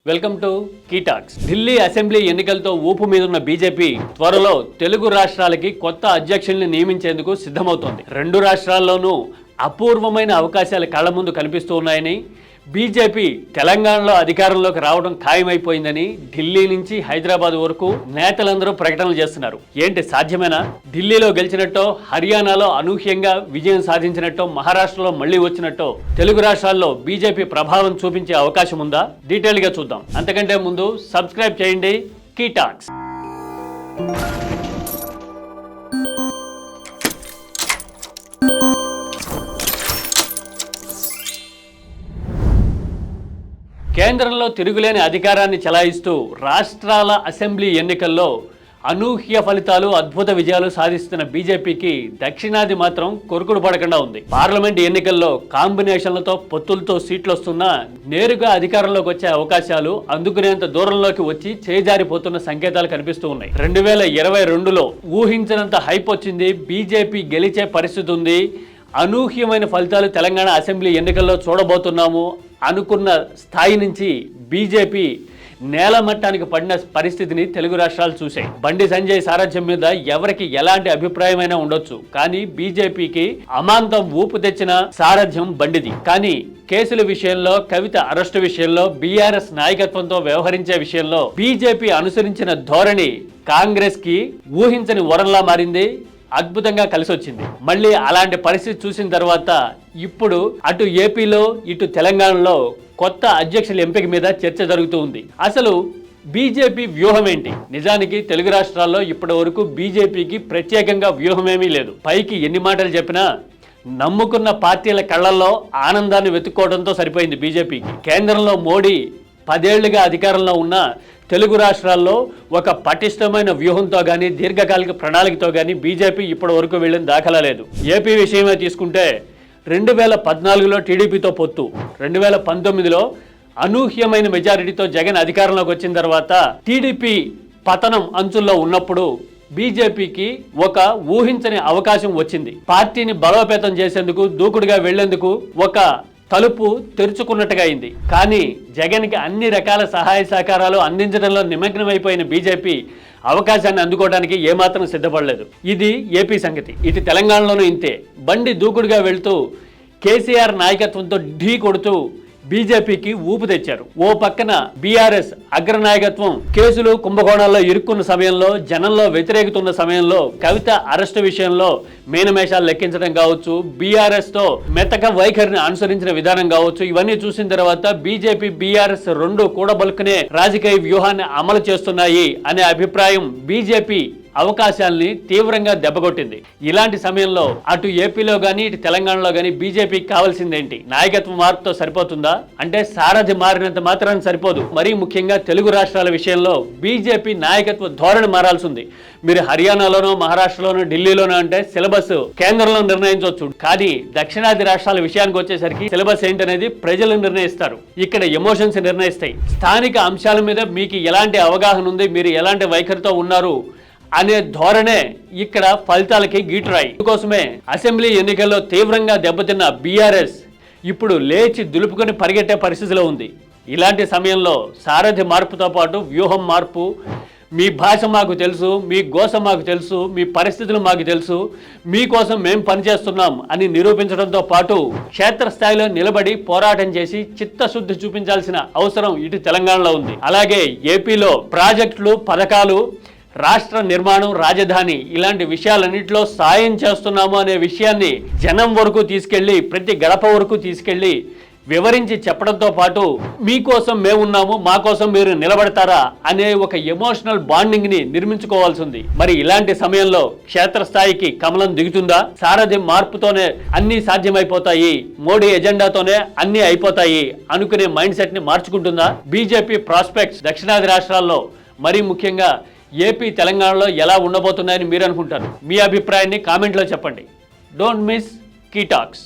Welcome to Key Talks. Delhi assembly ఎన్నికలతో ఊపు మీదున్న బీజేపీ త్వరలో తెలుగు రాష్ట్రాలకి కొత్త అధ్యక్షుల్ని నియమించేందుకు సిద్ధమవుతోంది. రెండు రాష్ట్రాల్లోనూ అపూర్వమైన అవకాశాలు కళ్ల ముందు కనిపిస్తూ ఉన్నాయని, బీజేపీ తెలంగాణలో అధికారంలోకి రావడం ఖాయమైపోయిందని ఢిల్లీ నుంచి హైదరాబాద్ వరకు నేతలందరూ ప్రకటనలు చేస్తున్నారు. ఏంటి సాధ్యమేనా? ఢిల్లీలో గెలిచినట్టో, హర్యానాలో అనూహ్యంగా విజయం సాధించినట్టో, మహారాష్ట్రలో మళ్లీ వచ్చినట్టో తెలుగు రాష్ట్రాల్లో బీజేపీ ప్రభావం చూపించే అవకాశం ఉందా? డీటెయిల్ గా చూద్దాం. అంతకంటే ముందు సబ్స్క్రైబ్ చేయండి కీ టాక్స్. కేంద్రంలో తిరుగులేని అధికారాన్ని చెలాయిస్తూ రాష్ట్రాల అసెంబ్లీ ఎన్నికల్లో అనూహ్య ఫలితాలు, అద్భుత విజయాలు సాధిస్తున్న బీజేపీకి దక్షిణాది మాత్రం కొరుకుడు పడకుండా ఉంది. పార్లమెంట్ ఎన్నికల్లో కాంబినేషన్లతో, పొత్తులతో సీట్లు వస్తున్నా నేరుగా అధికారంలోకి వచ్చే అవకాశాలు అందుకునేంత దూరంలోకి వచ్చి చేజారిపోతున్న సంకేతాలు కనిపిస్తూ ఉన్నాయి. 2022లో ఊహించినంత హైప్ వచ్చింది. బీజేపీ గెలిచే పరిస్థితి ఉంది. అనూహ్యమైన ఫలితాలు తెలంగాణ అసెంబ్లీ ఎన్నికల్లో చూడబోతున్నాము అనుకున్న స్థాయి నుంచి బీజేపీ నేలమట్టానికి పడిన పరిస్థితిని తెలుగు రాష్ట్రాలు చూశాయి. బండి సంజయ్ సారథ్యం మీద ఎవరికి ఎలాంటి అభిప్రాయమైనా ఉండొచ్చు, కానీ బీజేపీకి అమాంతం ఊపు తెచ్చిన సారథ్యం బండిది. కానీ కేసుల విషయంలో, కవిత అరెస్టు విషయంలో, బీఆర్ఎస్ నాయకత్వంతో వ్యవహరించే విషయంలో బీజేపీ అనుసరించిన ధోరణి కాంగ్రెస్ కి ఊహించని వరంలా మారింది. అద్భుతంగా కలిసి వచ్చింది. మళ్ళీ అలాంటి పరిస్థితి చూసిన తర్వాత ఇప్పుడు అటు ఏపీలో, ఇటు తెలంగాణలో కొత్త అధ్యక్షుల ఎంపిక మీద చర్చ జరుగుతూ ఉంది. అసలు బీజేపీ వ్యూహం ఏంటి? నిజానికి తెలుగు రాష్ట్రాల్లో ఇప్పటి వరకు బీజేపీకి ప్రత్యేకంగా వ్యూహమేమీ లేదు. పైకి ఎన్ని మాటలు చెప్పినా నమ్ముకున్న పార్టీల కళ్ళల్లో ఆనందాన్ని వెతుక్కోవడంతో సరిపోయింది బీజేపీకి. కేంద్రంలో మోడీ 10 ఏళ్లుగా అధికారంలో ఉన్న తెలుగు రాష్ట్రాల్లో ఒక పటిష్టమైన వ్యూహంతో కానీ, దీర్ఘకాలిక ప్రణాళికతో కానీ బీజేపీ ఇప్పటి వరకు వెళ్ళిన దాఖలా లేదు. ఏపీ విషయమే తీసుకుంటే 2014లో టీడీపీతో పొత్తు, 2019లో అనూహ్యమైన మెజారిటీతో జగన్ అధికారంలోకి వచ్చిన తర్వాత టీడీపీ పతనం అంచుల్లో ఉన్నప్పుడు బీజేపీకి ఒక ఊహించని అవకాశం వచ్చింది. పార్టీని బలోపేతం చేసేందుకు, దూకుడుగా వెళ్లేందుకు ఒక తలుపు తెరుచుకున్నట్టుగా అయింది. కానీ జగన్కి అన్ని రకాల సహాయ సహకారాలు అందించడంలో నిమగ్నమైపోయిన బీజేపీ అవకాశాన్ని అందుకోవడానికి ఏమాత్రం సిద్ధపడలేదు. ఇది ఏపీ సంగతి. ఇటు తెలంగాణలోనూ ఇంతే. బండి దూకుడుగా వెళ్తూ కేసీఆర్ నాయకత్వంతో ఢీ కొడుతూ బీజేపీకి ఊపు తెచ్చారు. ఓ పక్కన బీఆర్ఎస్ అగ్రనాయకత్వం కేసులు, కుంభకోణాల్లో ఇరుక్కున్న సమయంలో, జనంలో వ్యతిరేకుతున్న సమయంలో, కవిత అరెస్టు విషయంలో మేనమేషాలు లెక్కించడం కావచ్చు, బీఆర్ఎస్ తో మెతక వైఖరిని అనుసరించిన విధానం కావచ్చు, ఇవన్నీ చూసిన తర్వాత బీజేపీ, బీఆర్ఎస్ రెండు కూడబలుకునే రాజకీయ వ్యూహాన్ని అమలు చేస్తున్నాయి అనే అభిప్రాయం బీజేపీ అవకాశాలని తీవ్రంగా దెబ్బకొట్టింది. ఇలాంటి సమయంలో అటు ఏపీలో కానీ, ఇటు తెలంగాణలో కానీ బీజేపీకి కావాల్సిందేంటి? నాయకత్వ మార్పుతో సరిపోతుందా? అంటే సారథి మారినంత మాత్రాన్ని సరిపోదు. మరీ ముఖ్యంగా తెలుగు రాష్ట్రాల విషయంలో బీజేపీ నాయకత్వ ధోరణి మారాల్సి ఉంది. మీరు హర్యానాలోనో, మహారాష్ట్రలోనో, ఢిల్లీలోనో అంటే సిలబస్ కేంద్రంలో నిర్ణయించవచ్చు. కానీ దక్షిణాది రాష్ట్రాల విషయానికి వచ్చేసరికి సిలబస్ ఏంటనేది ప్రజలు నిర్ణయిస్తారు. ఇక్కడ ఎమోషన్స్ నిర్ణయిస్తాయి. స్థానిక అంశాల మీద మీకు ఎలాంటి అవగాహన ఉంది, మీరు ఎలాంటి వైఖరితో ఉన్నారు అనే ధోరణే ఇక్కడ ఫలితాలకి గీటురాయి. అందుకోసమే అసెంబ్లీ ఎన్నికల్లో తీవ్రంగా దెబ్బతిన్న బీఆర్ఎస్ ఇప్పుడు లేచి దులుపుకొని పరిగెట్టే పరిస్థితిలో ఉంది. ఇలాంటి సమయంలో సారథి మార్పుతో పాటు వ్యూహం మార్పు, మీ భాష మాకు తెలుసు, మీ గోస మాకు తెలుసు, మీ పరిస్థితులు మాకు తెలుసు, మీకోసం మేము పనిచేస్తున్నాం అని నిరూపించడంతో పాటు క్షేత్రస్థాయిలో నిలబడి పోరాటం చేసి చిత్తశుద్ధి చూపించాల్సిన అవసరం ఇటు తెలంగాణలో ఉంది. అలాగే ఏపీలో ప్రాజెక్టులు, పథకాలు, రాష్ట్ర నిర్మాణం, రాజధాని ఇలాంటి విషయాలన్నింటిలో సాయం చేస్తున్నాము అనే విషయాన్ని జనం వరకు తీసుకెళ్లి, ప్రతి గడప వరకు తీసుకెళ్లి వివరించి చెప్పడంతో పాటు మీకోసం మేమున్నాము, మా కోసం మీరు నిలబడతారా అనే ఒక ఎమోషనల్ బాండింగ్ ని నిర్మించుకోవాల్సి ఉంది. మరి ఇలాంటి సమయంలో క్షేత్రస్థాయికి కమలం దిగుతుందా? సారథి మార్పుతోనే అన్ని సాధ్యమైపోతాయి, మోడీ ఎజెండాతోనే అన్ని అయిపోతాయి అనుకునే మైండ్ సెట్ ని మార్చుకుంటుందా? బీజేపీ ప్రాస్పెక్ట్స్ దక్షిణాది రాష్ట్రాల్లో, మరీ ముఖ్యంగా ఏపీ, తెలంగాణలో ఎలా ఉండబోతున్నాయని మీరు అనుకుంటారు? మీ అభిప్రాయాన్ని కామెంట్లో చెప్పండి. Don't miss key talks.